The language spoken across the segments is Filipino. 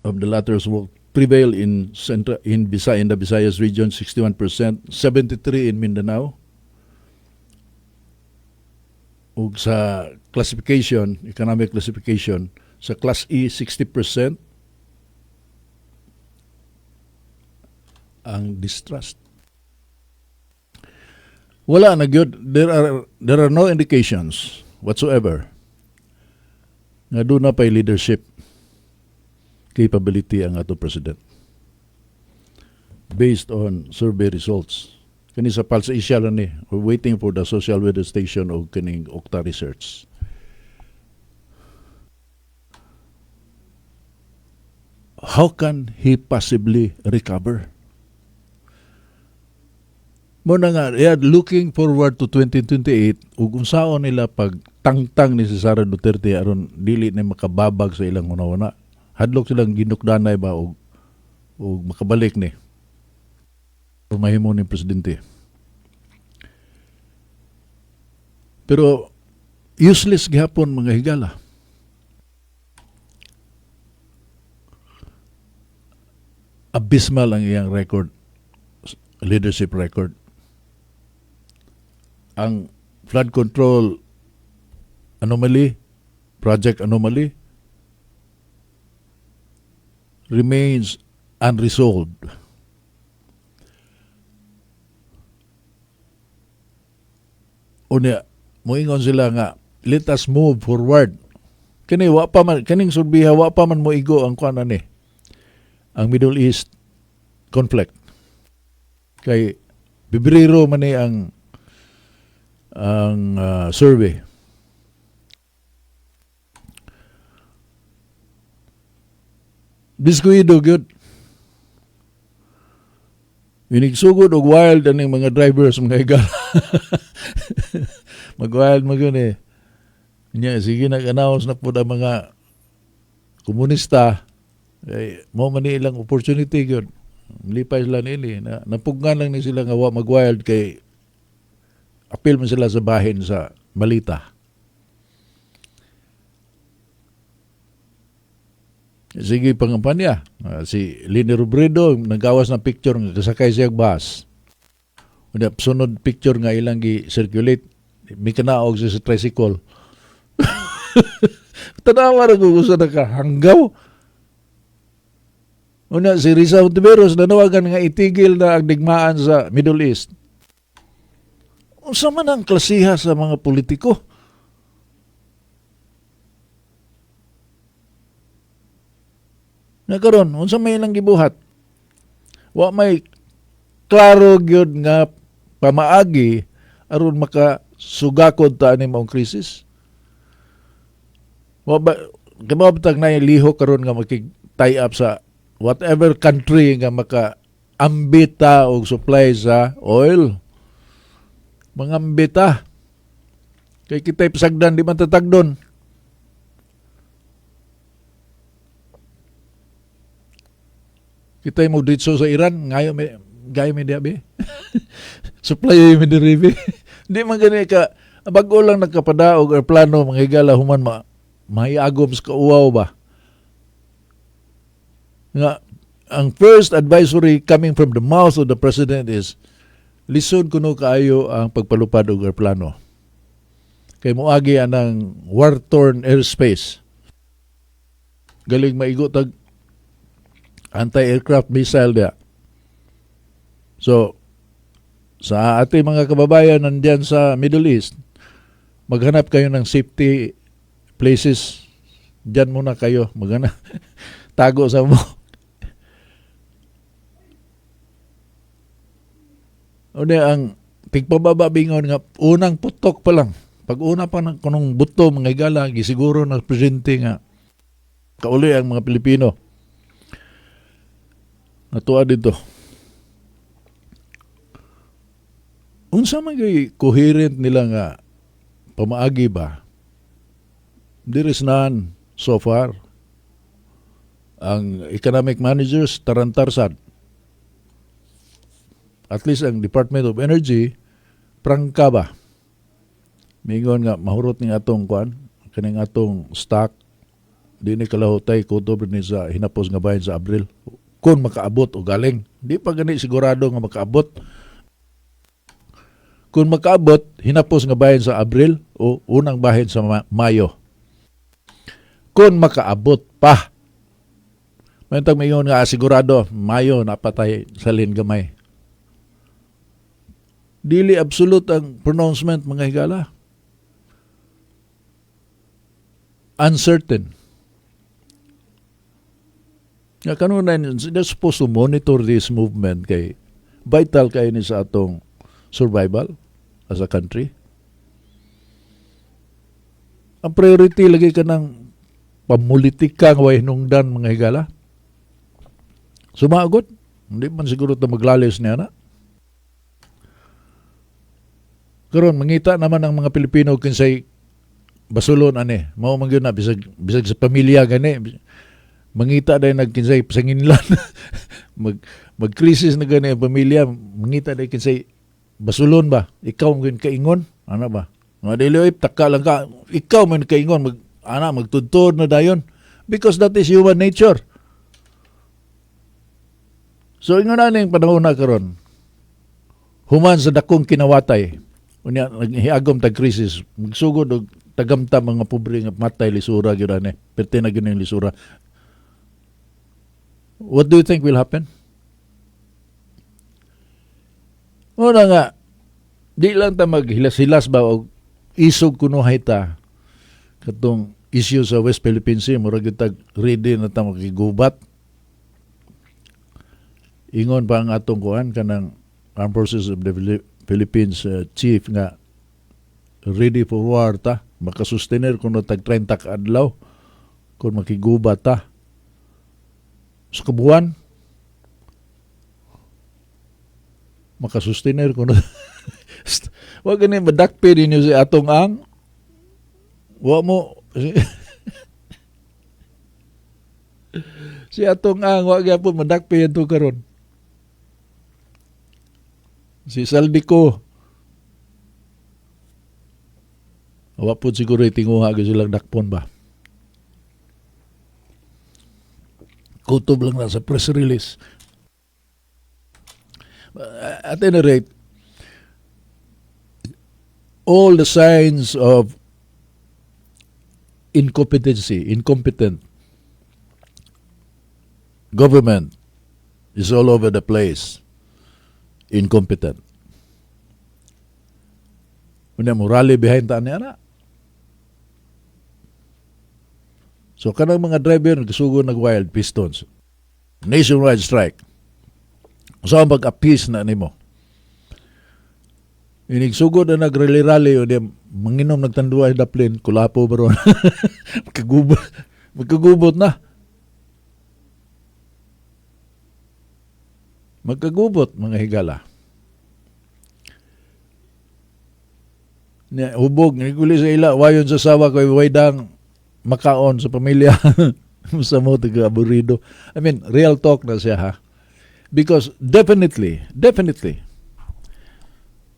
of the latter's will prevail in the Visayas region, 61%, 73 in Mindanao. Ug sa classification, economic classification, sa Class E, 60% ang distrust. Wala na gyud. There are no indications whatsoever nga doon na pa'y leadership capability ang ato president based on survey results. Kani sa Pulse Asia lang ni, we're waiting for the social weather station o kaning Okta Research. How can he possibly recover? Muna nga, looking forward to 2028, ug unsaon nila pag tangtang ni si Sara Duterte aron dili na makababag sa ilang una-una. Hadlok silang ginukdanay ba og makabalik ni mahimo ni presidente. Pero useless gihapon mga higala. Abysmal ang iyang record, leadership record. Ang flood control anomaly, project anomaly, remains unresolved. Unya, moingon sila nga, let us move forward. Kaning sulbiha, wa pa man mo igo ang kuan ani, ang Middle East conflict. Kay Bibrero man ni ang survey. Biskuido gyud. Winigsugod og wild aning mga drivers mga higal. Mag-wild magyud eh. Nya sige nag-announce na pud ang mga komunista mo man ni ilang opportunity gyud. Lipay sila nili na napugnan lang ni sila nga wa mag-wild kay apil man sila sa bahin sa Malita. Sige pangampanya. Si Lini Robredo nagawas ng picture nga kasakay siya bus. Una sunod picture nga ilang gi-circulate. May kanaog siya sa tricycle. Tanawa ra ko sa nakahanggaw. Una si Risa Hontiveros nanawagan nga itigil na ang digmaan sa Middle East. Unsa man ang klasiha sa mga politiko? Nagkaroon, unsa may ilang gibuhat? Wa may klaro gyud nga pamaagi aron makasugakod ta ani maong krisis. Wa ba kimabtag na liho karon nga makig-tie up sa whatever country nga maka-ambita og supply sa oil. Mga ambita. Kay kita'y pasagdan di man tatagdon. Kita'y mo ditso sa Iran, ngayon may gayo may diabe. Supply may derive. Di man gani ka bago lang nagkapadaog or plano mga higala human maiagom sa kauaw ba. Nga ang first advisory coming from the mouth of the president is lisod kuno kaayo ang pagpalupad og plano. Kay moagi anang war-torn airspace. Galing maigo tag anti-aircraft missile dia. So, sa ating mga kababayan nandiyan sa Middle East, maghanap kayo ng safety places. Diyan muna kayo. Maghanap. Tago sa mo. Una ang tigpababa bingon nga unang putok pa lang. Pag una pa ng kunong buto mga higala, gisiguro na presidente nga kauli ang mga Pilipino. Natuwa dito. Unsa man kay coherent nila nga pamaagi ba? There is none so far. Ang economic managers tarantarsad. At least ang Department of Energy prangka ba? Mingon nga mahurot ning atong kuan, kaning atong stock di ni kalahutay kutob ni sa hinapos nga bahin sa Abril. Kung makaabot o galing, di pa gani sigurado nga makaabot. Kung makaabot, hinapos nga bahin sa Abril o unang bahin sa Mayo. Kung makaabot pa, mayroon mayon nga sigurado, Mayo napatay salin gamay. Dili absolute ang pronouncement mga higala. Uncertain. Nga kanunay, they're supposed to monitor this movement kay vital kay ni sa atong survival as a country. Ang priority lagi ka ng pamulitika ng wahinungdan mga higala. Sumagot, hindi man siguro ito maglalis niya na. Karon mangita naman ang mga Pilipino kinsay basulon ani. Mao man gyud na bisag sa pamilya gani. Mangita dahil nagkinsay pasanginlan. Mag-crisis na gani ang pamilya. Mangita dahil kinsay basulon ba? Ikaw mo kaingon? Ano ba? Mga dili, taka lang ka. Ikaw mo kaingon. Magtudtod na dayon. Because that is human nature. So, ingon na yung panahon na karon. Human sa dakong kinawatay. Unya, naghiagom tag-crisis. Magsugod o tagamta mga pobre nga matay lisura. Perte na yun yung lisura. What do you think will happen? Una nga, di lang ta maghilas-hilas ba o isog kunuhay ta katong issue sa West Philippine Sea, murag tag ready na ta makigubat. Ingon pa ang atong kuan kanang Armed Forces of the Philippines chief nga ready for war ta, makasustener kuno tag 30 ka adlaw kung makigubat ta. Sa kabuan, makasustener ko na. Huwag ganun, madakpi din yung si atong ang. Huwag mo. Si atong ang, huwag yan po, madakpi yan to karon. Si Saldico. Huwag po siguro itinguha ko silang dakpon ba. Kutob lang na sa press release. At any rate, all the signs of incompetent government is all over the place. Incompetent. Una mo rally behind ta niya na. So kanang mga driver nagsugo nag-wild pistons. Nationwide strike. So ang pag-appease na nimo. Inigsugod na nag-rally-rally o di manginom nagtanduay daplin, kulapo baron. Magkagubot na. Magkagubot mga higala. Hubog, naguli sa ila, wayon sa sawa ko, waydang makaon sa pamilya. Sa mo, taga-aburido. I mean, real talk na siya ha. Because definitely,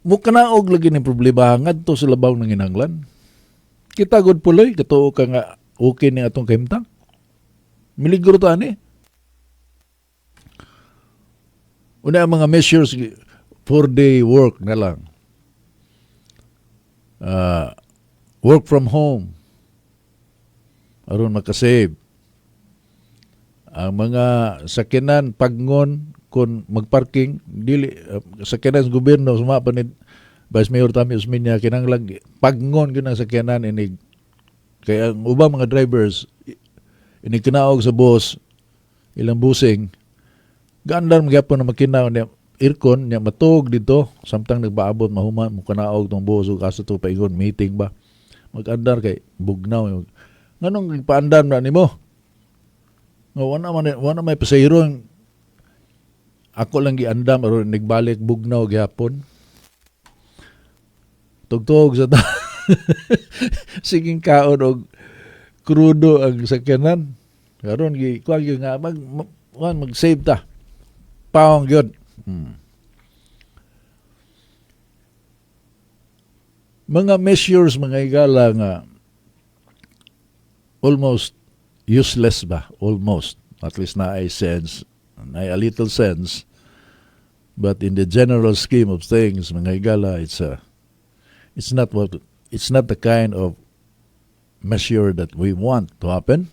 mukha na og lagi ni problema ngadto sa labaw ng inanglan. Kita god puloy, katuo ka nga okay ni atong kahimtang. Miligro ta ani. Una ang mga measures, 4-day work na lang. Work from home. Aron makasave. Ang mga sakinan, pagngon, kung magparking, dili, sakinan sa gobyerno, sumapa ni Vice Mayor Tami Osmeña, kinanglang, pagngon yun ang sakinan, inig, kaya ang ubang mga drivers, inig kinaog sa boss, ilang busing, gandang magyapon na makinaw niya, aircon, niya matug dito, samtang nagbaabot, mahuman, mukanaog tong boss, o kaso to paingon, meeting ba, mag-andar kay bugnaw, nganong paandam na ni mo? Wala may pasahero. Ako lang giandam aron nagbalik bugnaw gyapon. Tugtog sa ta. Siging kaon og krudo ang sakyanan. Karon kuan gyud nga mag-save ta. Paong gyud. Mga measures mga higala nga almost useless ba, almost. At least na ay sense, na ay a little sense. But in the general scheme of things, mga higala, it's not the kind of measure that we want to happen.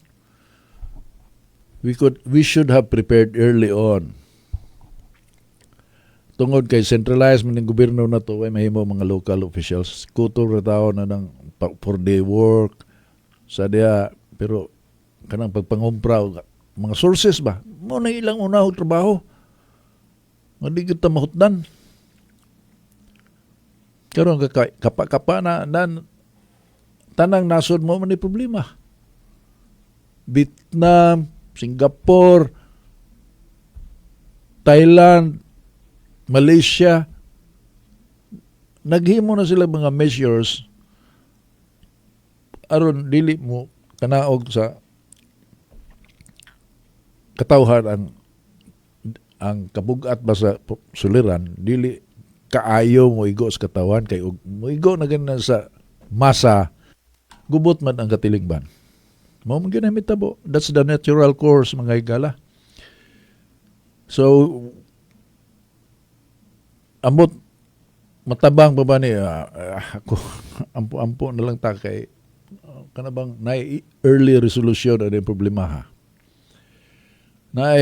We should have prepared early on. Tungod kay centralized man ng gobyerno na to, ay mahimo mga local officials. Kuto ra tao na ng 4-day work sa diya, pero kanang pagpangumpra mga sources ba, mo na ilang unahog trabaho. Hindi kita mahutdan. Karon kapa na tanang nasod mo man problema. Vietnam, Singapore, Thailand, Malaysia, naghimo na sila mga measures aron dili mo kanaog sa katawhan ang kabugat ba sa suliran, dili kaayo mo igo sa katawan kay mo igo na ganun sa masa, gubot man ang katilingban. Mao man gyud hitabo. That's the natural course, mga higala. So amot matabang pa ba ni ako ampo na lang ta kay kanabang na early resolution ang problema ha. Na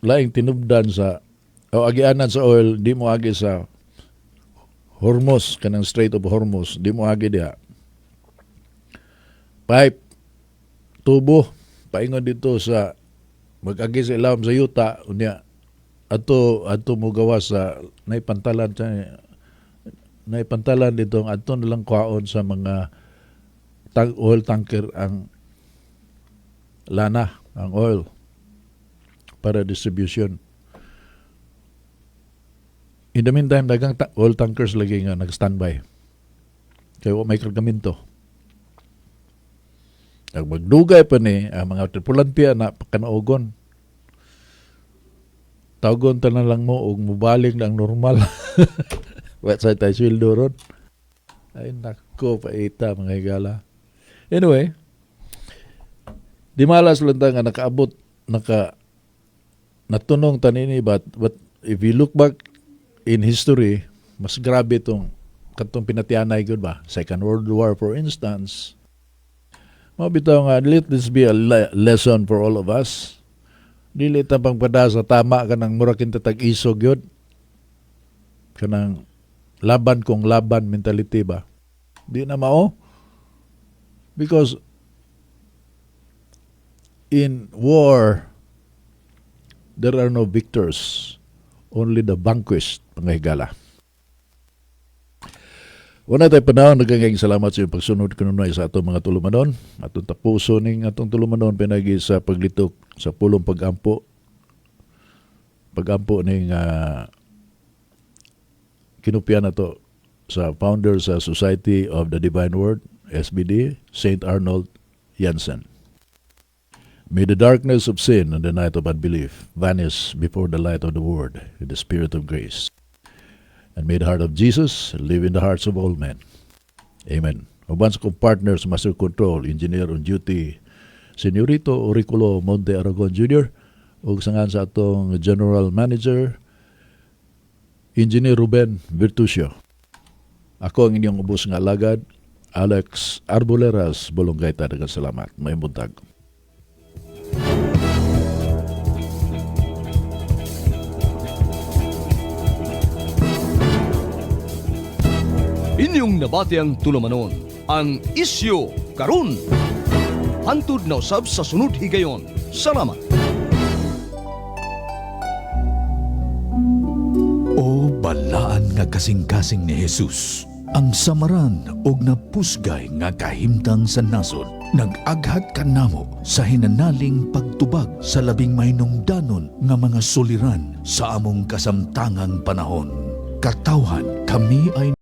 laing tinubdan sa o agianan sa oil, di mo agi sa Hormuz, kanang Strait of Hormuz, di mo agi diha. Pipe, tubo, paingon dito sa mag-agi sa ilawom sa yuta, unya ato mo gawa sa naipantalan dito ang ato nalang kwaon sa mga oil tanker ang lana, ang oil para distribution. In the meantime, dagang oil tankers lagi nga nag-standby. Kaya may kargamento. Magdugay pa ni ang mga tripulante na pakanaugon. Tawgon ta na lang mo og mubaling lang normal. Website tayo sweldo ron. Ay nako, paita mga higala. Anyway, di malas lang ta nga nakaabot, natunong tanini, but if you look back in history, mas grabe itong katong pinatianay gud ba? Second World War, for instance. Mabitaw nga, let this be a lesson for all of us. Dili ta pangpada sa tama kanang mura kinta tag-isog yun. Kanang laban kong laban mentality ba? Di na mao. Because in war, there are no victors. Only the vanquished, mga higala. Una tayo panahon, nagkangayang salamat sa iyong pagsunod kanunay sa atong mga tulumanon. Atong tapuso ning atong tulumanon pinagi sa paglitok sa pulong pagampo. Pagampo ning kinupyan na to sa founder sa Society of the Divine Word, SBD, St. Arnold Jansen. May the darkness of sin and the night of unbelief vanish before the light of the Word in the Spirit of grace. And may the heart of Jesus live in the hearts of all men. Amen. Uban sa kong partners, Master Control, Engineer on Duty, Señorito Auriculo Monte Aragon Jr., ug sangan sa atong General Manager, Engineer Ruben Virtucio. Ako ang inyong ubos nga alagad, Alex Arboleras, Bolongay. Daghang salamat. May buntag. Inyong nabati ang tulumanon, ang isyu karon. Hantod na usab sa sunod higayon. Salamat. O balaan nga kasing-kasing ni Jesus, ang samaran og napusgay nga kahimtang sa nasod, nag-aghat kanamo sa hinanaling pagtubag sa labing mahinungdanon nga mga suliran sa among kasamtangang panahon. Katawhan, kami ay